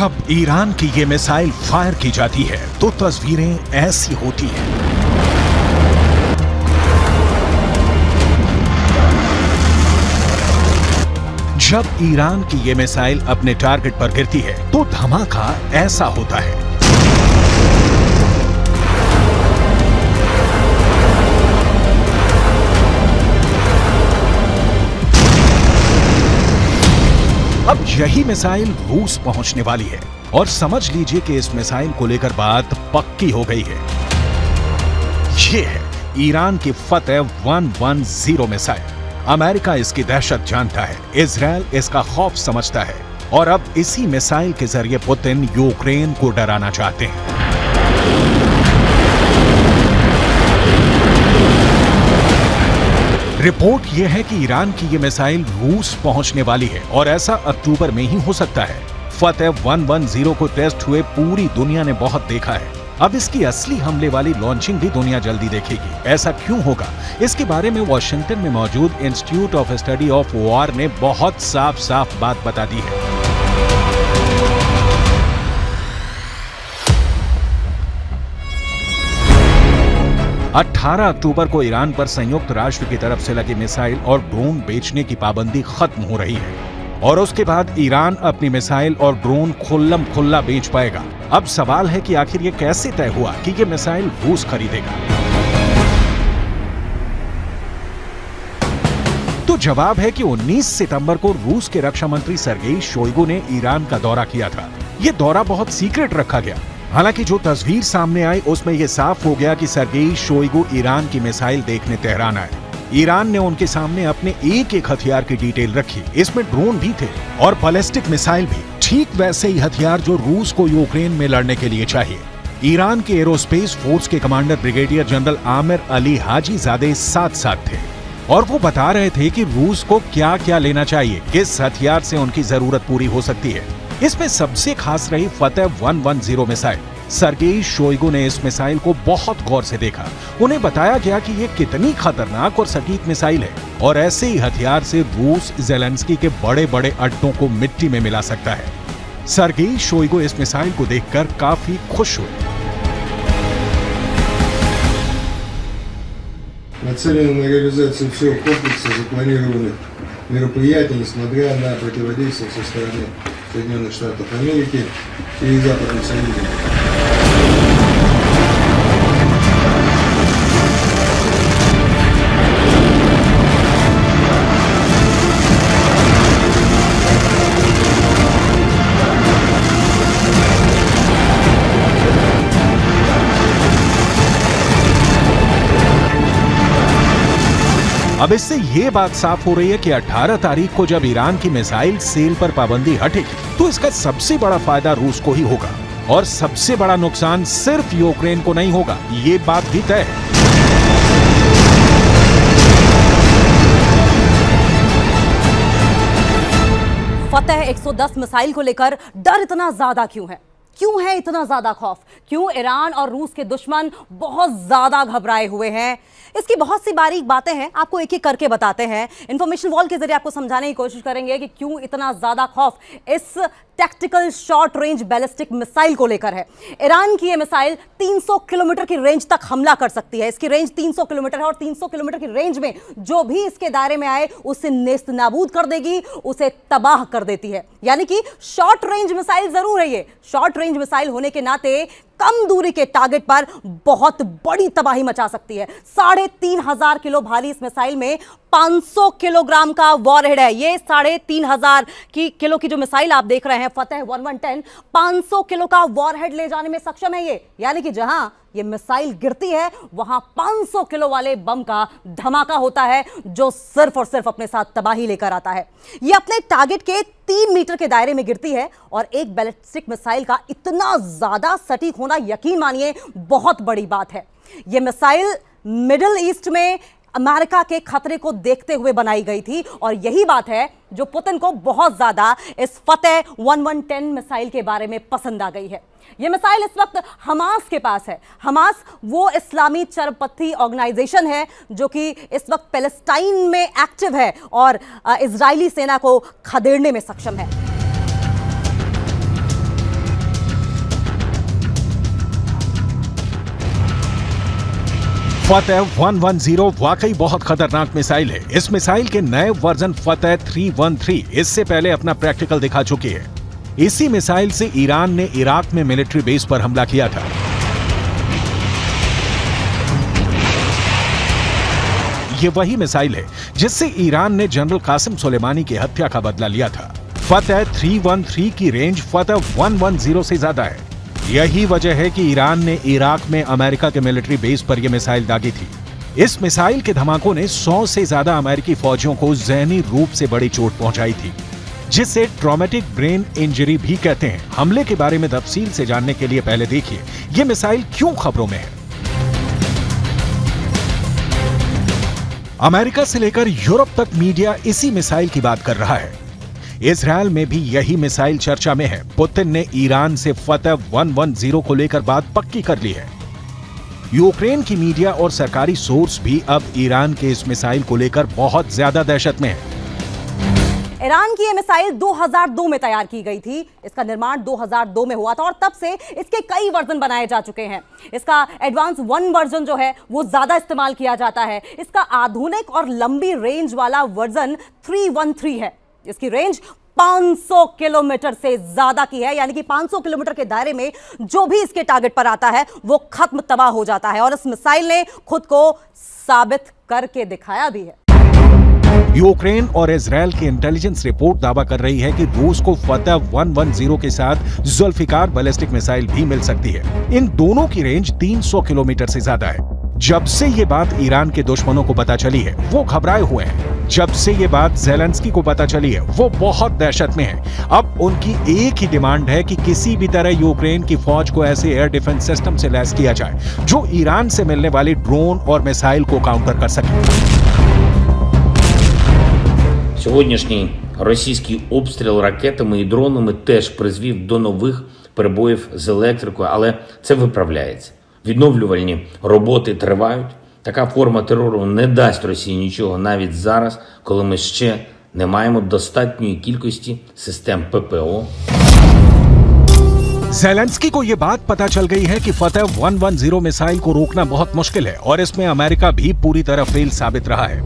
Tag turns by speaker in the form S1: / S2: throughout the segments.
S1: जब ईरान की ये मिसाइल फायर की जाती है तो तस्वीरें ऐसी होती हैं। जब ईरान की ये मिसाइल अपने टारगेट पर गिरती है तो धमाका ऐसा होता है। अब यही मिसाइल रूस पहुंचने वाली है और समझ लीजिए कि इस मिसाइल को लेकर बात पक्की हो गई है। ये है ईरान की फतेह 110 मिसाइल। अमेरिका इसकी दहशत जानता है, इजराइल इसका खौफ समझता है और अब इसी मिसाइल के जरिए पुतिन यूक्रेन को डराना चाहते हैं। रिपोर्ट यह है कि ईरान की यह मिसाइल रूस पहुंचने वाली है और ऐसा अक्टूबर में ही हो सकता है। फतेह 110 को टेस्ट हुए पूरी दुनिया ने बहुत देखा है। अब इसकी असली हमले वाली लॉन्चिंग भी दुनिया जल्दी देखेगी। ऐसा क्यों होगा, इसके बारे में वॉशिंगटन में मौजूद institute of study of war ने बहुत साफ साफ बात बता दी है। अठारह अक्टूबर को ईरान पर संयुक्त राष्ट्र की तरफ से लगी मिसाइल और ड्रोन बेचने की पाबंदी खत्म हो रही है और उसके बाद ईरान अपनी मिसाइल और ड्रोन खुल्लम खुल्ला बेच पाएगा। अब सवाल है कि आखिर ये कैसे तय हुआ कि ये मिसाइल रूस खरीदेगा? तो जवाब है कि 19 सितंबर को रूस के रक्षा मंत्री सर्गेई शोइगु ने ईरान का दौरा किया था। ये दौरा बहुत सीक्रेट रखा गया। हालांकि जो तस्वीर सामने आई उसमें यह साफ हो गया कि सर्गेई शोइगु ईरान की मिसाइल देखने तेहरान आए। ईरान ने उनके सामने अपने एक एक हथियार की डिटेल रखी। इसमें ड्रोन भी थे और बैलिस्टिक मिसाइल भी, ठीक वैसे ही हथियार जो रूस को यूक्रेन में लड़ने के लिए चाहिए। ईरान के एरोस्पेस फोर्स के commander brigadier general Amir Ali Hajizadeh साथ साथ थे और वो बता रहे थे कि रूस को क्या क्या लेना चाहिए, किस हथियार से उनकी जरूरत पूरी हो सकती है। इसमें सबसे खास रही फतेह 110 मिसाइल। सर्गेई शोइगु ने इस मिसाइल को बहुत गौर से देखा। उन्हें बताया गया कि ये कितनी खतरनाक और सटीक मिसाइल है और ऐसे ही हथियार से रूस ज़ेलेंस्की के बड़े बड़े अड्डों को मिट्टी में मिला सकता है। सर्गेई शोइगु इस मिसाइल को देखकर काफी खुश हुए।
S2: Нацелены на реализацию всего комплекса запланированных мероприятий, несмотря на противодействие со стороны Соединенных Штатов Америки и западных союзников.
S1: अब इससे ये बात साफ हो रही है कि 18 तारीख को जब ईरान की मिसाइल सेल पर पाबंदी हटेगी तो इसका सबसे बड़ा फायदा रूस को ही होगा और सबसे बड़ा नुकसान सिर्फ यूक्रेन को नहीं होगा, ये बात भी तय है।
S3: फतेह 110 मिसाइल को लेकर डर इतना ज्यादा क्यों है? क्यों है इतना ज्यादा खौफ? क्यों ईरान और रूस के दुश्मन बहुत ज्यादा घबराए हुए हैं? इसकी बहुत सी बारीक बातें हैं, आपको एक एक करके बताते हैं। इंफॉर्मेशन वॉल के जरिए आपको समझाने की कोशिश करेंगे कि क्यों इतना ज्यादा खौफ इस tactical short range ballistic missile को लेकर है। ईरान की यह मिसाइल 300 किलोमीटर की रेंज तक हमला कर सकती है। इसकी रेंज 300 किलोमीटर है और 300 किलोमीटर की रेंज में जो भी इसके दायरे में आए उसे नेस्त नाबूद कर देगी, उसे तबाह कर देती है। यानी कि शॉर्ट रेंज मिसाइल जरूर है ये। शॉर्ट रेंज मिसाइल होने के नाते कम दूरी के टारगेट पर बहुत बड़ी तबाही मचा सकती है। 3500 किलो भारी इस मिसाइल में 500 किलोग्राम का वॉरहेड है। ये 3500 किलो की जो मिसाइल आप देख रहे हैं फतेह 110, 500 किलो का वॉरहेड ले जाने में सक्षम है ये। यानी कि जहां ये मिसाइल गिरती है वहां 500 किलो वाले बम का धमाका होता है जो सिर्फ और सिर्फ अपने साथ तबाही लेकर आता है। ये अपने टारगेट के 3 मीटर के दायरे में गिरती है और एक बैलिस्टिक मिसाइल का इतना ज्यादा सटीक होना यकीन मानिए बहुत बड़ी बात है। ये मिसाइल मिडिल ईस्ट में अमेरिका के खतरे को देखते हुए बनाई गई थी और यही बात है जो पुतिन को बहुत ज्यादा इस फतेह 110 मिसाइल के बारे में पसंद आ गई है। यह मिसाइल इस वक्त हमास के पास है। हमास वो इस्लामी चरमपंथी ऑर्गेनाइजेशन है जो कि इस वक्त पैलेस्टाइन में एक्टिव है और इजरायली सेना को खदेड़ने में सक्षम है।
S1: फतेह 110 वाकई बहुत खतरनाक मिसाइल है। इस मिसाइल के नए वर्जन फतेह 313 इससे पहले अपना प्रैक्टिकल दिखा चुकी है। इसी मिसाइल से ईरान ने इराक में मिलिट्री बेस पर हमला किया था। ये वही मिसाइल है जिससे ईरान ने जनरल कासिम सुलेमानी की हत्या का बदला लिया था। फतेह 313 की रेंज फतेह 110 से ज्यादा है। यही वजह है कि ईरान ने इराक में अमेरिका के मिलिट्री बेस पर यह मिसाइल दागी थी। इस मिसाइल के धमाकों ने 100 से ज्यादा अमेरिकी फौजियों को ज़हनी रूप से बड़ी चोट पहुंचाई थी, जिसे ट्रॉमेटिक ब्रेन इंजरी भी कहते हैं। हमले के बारे में तफसील से जानने के लिए पहले देखिए यह मिसाइल क्यों खबरों में है। अमेरिका से लेकर यूरोप तक मीडिया इसी मिसाइल की बात कर रहा है। इजरायल में भी यही मिसाइल चर्चा में है। पुतिन ने ईरान से फतेह 110 को लेकर बात पक्की कर ली है। यूक्रेन की मीडिया और सरकारी सोर्स भी अब ईरान के इस मिसाइल को लेकर बहुत ज्यादा दहशत में है।
S3: ईरान की यह मिसाइल 2002 में तैयार की गई थी। इसका निर्माण 2002 में हुआ था और तब से इसके कई वर्जन बनाए जा चुके हैं। इसका एडवांस 1 वर्जन जो है वो ज्यादा इस्तेमाल किया जाता है। इसका आधुनिक और लंबी रेंज वाला वर्जन 313 है। इसकी रेंज 500 किलोमीटर से ज्यादा की है, यानी कि 500 किलोमीटर के दायरे में जो भी इसके टारगेट पर आता है वो खत्म तबाह हो जाता है। और इस मिसाइल ने खुद को साबित करके दिखाया भी है।
S1: यूक्रेन और इजरायल की इंटेलिजेंस रिपोर्ट दावा कर रही है कि रूस को फतेह 110 के साथ जुल्फिकार बैलिस्टिक मिसाइल भी मिल सकती है। इन दोनों की रेंज 300 किलोमीटर से ज्यादा है। जब से ये बात ईरान के दुश्मनों को पता चली है वो घबराए हुए हैं। जब से ये बात ज़ेलेंस्की को पता चली है वो बहुत दहशत में है। अब उनकी एक ही डिमांड है कि किसी भी तरह यूक्रेन की फौज को ऐसे एयर डिफेंस सिस्टम से लैस किया जाए जो ईरान से मिलने वाली ड्रोन और मिसाइल को काउंटर कर सके।
S4: Сьогоднішній російський обстріл ракетами і дронами теж призвів до нових перебоїв з електрикою, але це виправляється. Відновлювальні роботи тривають. Така форма терору не дасть Росії нічого навіть зараз, коли ми ще не маємо достатньої кількості систем ППО.
S1: ज़ेलेंस्की को यह बात पता चल गई है कि फतेह 110 मिसाइल को रोकना बहुत मुश्किल है और इसमें अमेरिका भी पूरी तरह फेल साबित रहा है।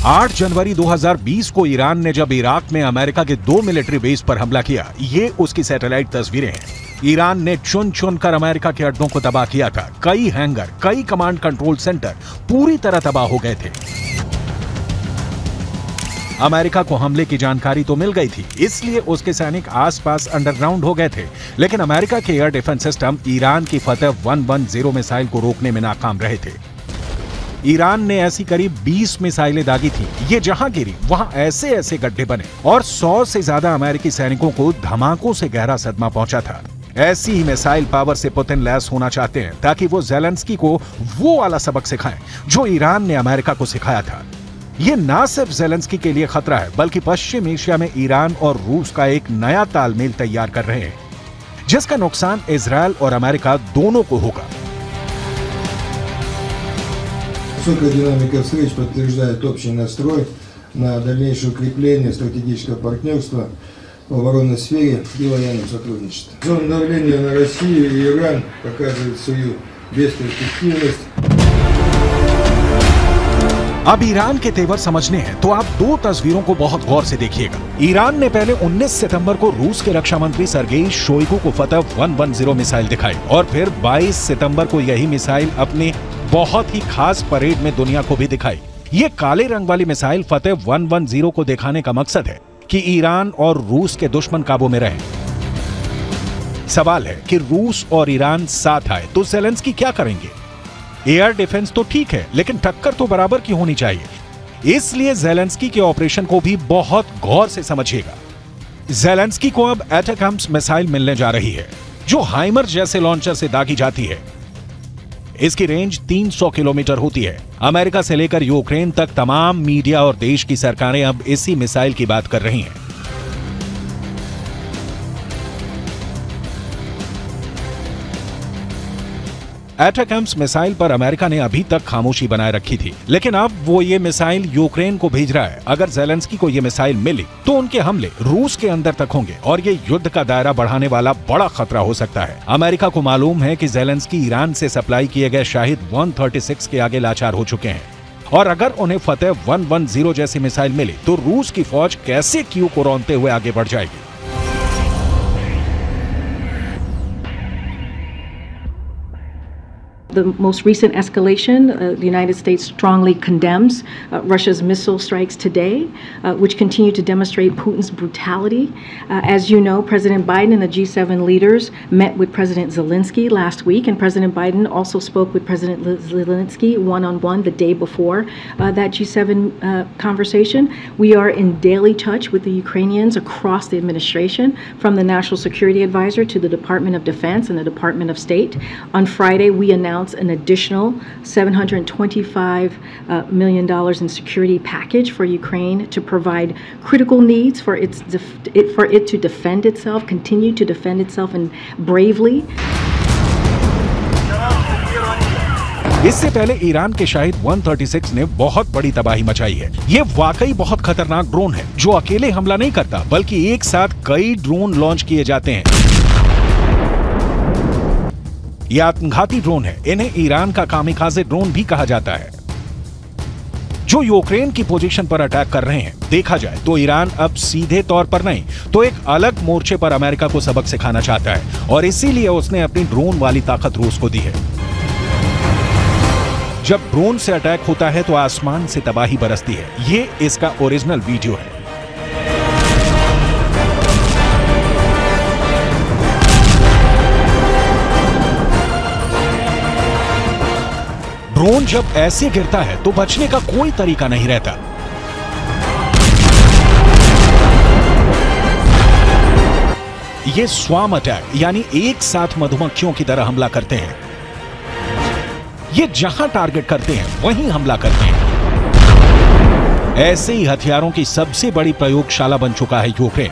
S1: 8 जनवरी 2020 को ईरान ने जब इराक में अमेरिका के 2 मिलिट्री बेस पर हमला किया, ये उसकी सैटेलाइट तस्वीरें हैं। ईरान ने चुन चुनकर अमेरिका के अड्डों को तबाह किया था। कई हैंगर, कई कमांड कंट्रोल सेंटर पूरी तरह तबाह हो गए थे। अमेरिका को हमले की जानकारी तो मिल गई थी, इसलिए उसके सैनिक आसपास अंडरग्राउंड हो गए थे। लेकिन अमेरिका के एयर डिफेंस सिस्टम ईरान की फतेह 110 मिसाइल को रोकने में नाकाम रहे थे। ईरान ने ऐसी करीब 20 मिसाइलें दागी थी। ये जहां गिरी वहां ऐसे ऐसे गड्ढे बने और 100 से ज्यादा अमेरिकी सैनिकों को धमाकों से गहरा सदमा पहुंचा था। ऐसी ही मिसाइल पावर से पुतिन लैस होना चाहते हैं ताकि वो ज़ेलेंस्की को वो वाला सबक सिखाएं जो ईरान ने अमेरिका को सिखाया था। ये ना सिर्फ ज़ेलेंस्की के लिए खतरा है बल्कि पश्चिम एशिया में ईरान और रूस का एक नया तालमेल तैयार कर रहे हैं, जिसका नुकसान इजरायल और अमेरिका दोनों को होगा।
S2: Высокая динамика встреч подтверждает общий настрой на дальнейшее укрепление стратегического партнерства в оборонной сфере и военном сотрудничестве. Зона давления на Россию и Иран показывает свою бесперспективность.
S1: अब ईरान के तेवर समझने हैं तो आप 2 तस्वीरों को बहुत गौर से देखिएगा। ईरान ने पहले 19 सितंबर को रूस के रक्षा मंत्री सर्गेई शोइगु को फतेह 110 मिसाइल दिखाई और फिर 22 सितंबर को यही मिसाइल अपने बहुत ही खास परेड में दुनिया को भी दिखाई। ये काले रंग वाली मिसाइल फतेह 110 को दिखाने का मकसद है कि ईरान और रूस के दुश्मन काबू में रहें। सवाल है कि रूस और ईरान साथ आए तो ज़ेलेंस्की क्या करेंगे? एयर डिफेंस तो ठीक है, लेकिन टक्कर तो बराबर की होनी चाहिए। इसलिए ज़ेलेंस्की के ऑपरेशन को भी बहुत गौर से समझिएगा। ज़ेलेंस्की को अब एटैकम्स मिसाइल मिलने जा रही है जो हाइमर जैसे लॉन्चर से दागी जाती है। इसकी रेंज 300 किलोमीटर होती है। अमेरिका से लेकर यूक्रेन तक तमाम मीडिया और देश की सरकारें अब इसी मिसाइल की बात कर रही हैं। एटैकम्स मिसाइल पर अमेरिका ने अभी तक खामोशी बनाए रखी थी, लेकिन अब वो ये मिसाइल यूक्रेन को भेज रहा है। अगर ज़ेलेंस्की को ये मिसाइल मिली तो उनके हमले रूस के अंदर तक होंगे और ये युद्ध का दायरा बढ़ाने वाला बड़ा खतरा हो सकता है। अमेरिका को मालूम है कि ज़ेलेंस्की ईरान से सप्लाई किए गए शाहिद 136 के आगे लाचार हो चुके हैं, और अगर उन्हें फतेह 110 जैसी मिसाइल मिली तो रूस की फौज कैसे कीव को रौंदते हुए आगे बढ़ जाएगी।
S5: The most recent escalation, the United States strongly condemns Russia's missile strikes today, which continue to demonstrate Putin's brutality. As you know, President Biden and the G7 leaders met with President Zelensky last week, and President Biden also spoke with President Zelensky one-on-one the day before that G7 conversation. We are in daily touch with the Ukrainians across the administration, from the National Security Advisor to the Department of Defense and the Department of State. On Friday, we announced an additional $725 million in security package for Ukraine to provide critical needs for it to defend itself, continue to defend itself and bravely.
S1: इससे पहले Iran के शाहिद 136 ने बहुत बड़ी तबाही मचाई है। ये वाकई बहुत खतरनाक ड्रोन है जो अकेले हमला नहीं करता, बल्कि एक साथ कई ड्रोन लॉन्च किए जाते हैं। ये आत्मघाती ड्रोन है। इन्हें ईरान का कामिकाज़े ड्रोन भी कहा जाता है, जो यूक्रेन की पोजीशन पर अटैक कर रहे हैं। देखा जाए तो ईरान अब सीधे तौर पर नहीं तो एक अलग मोर्चे पर अमेरिका को सबक सिखाना चाहता है, और इसीलिए उसने अपनी ड्रोन वाली ताकत रूस को दी है। जब ड्रोन से अटैक होता है तो आसमान से तबाही बरसती है। ये इसका ओरिजिनल वीडियो है। ड्रोन जब ऐसे गिरता है तो बचने का कोई तरीका नहीं रहता। ये स्वार्म अटैक यानी एक साथ मधुमक्खियों की तरह हमला करते हैं। ये जहां टारगेट करते हैं वहीं हमला करते हैं। ऐसे ही हथियारों की सबसे बड़ी प्रयोगशाला बन चुका है यूक्रेन।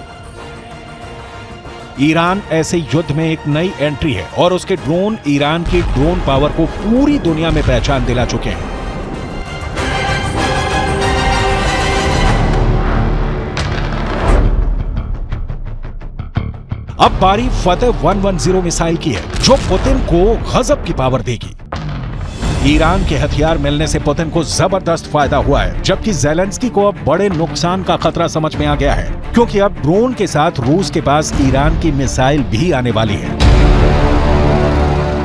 S1: ईरान ऐसे युद्ध में एक नई एंट्री है, और उसके ड्रोन ईरान की ड्रोन पावर को पूरी दुनिया में पहचान दिला चुके हैं। अब बारी फतेह 110 मिसाइल की है, जो पुतिन को गजब की पावर देगी। ईरान के हथियार मिलने से पुतिन को जबरदस्त फायदा हुआ है, जबकि ज़ेलेंस्की को अब बड़े नुकसान का खतरा समझ में आ गया है, क्योंकि अब ड्रोन के साथ रूस के पास ईरान की मिसाइल भी आने वाली है।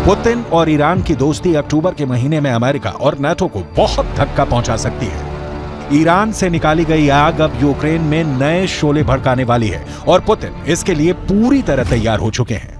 S1: पुतिन और ईरान की दोस्ती अक्टूबर के महीने में अमेरिका और नाटो को बहुत धक्का पहुंचा सकती है। ईरान से निकाली गई आग अब यूक्रेन में नए शोले भड़काने वाली है, और पुतिन इसके लिए पूरी तरह तैयार हो चुके हैं।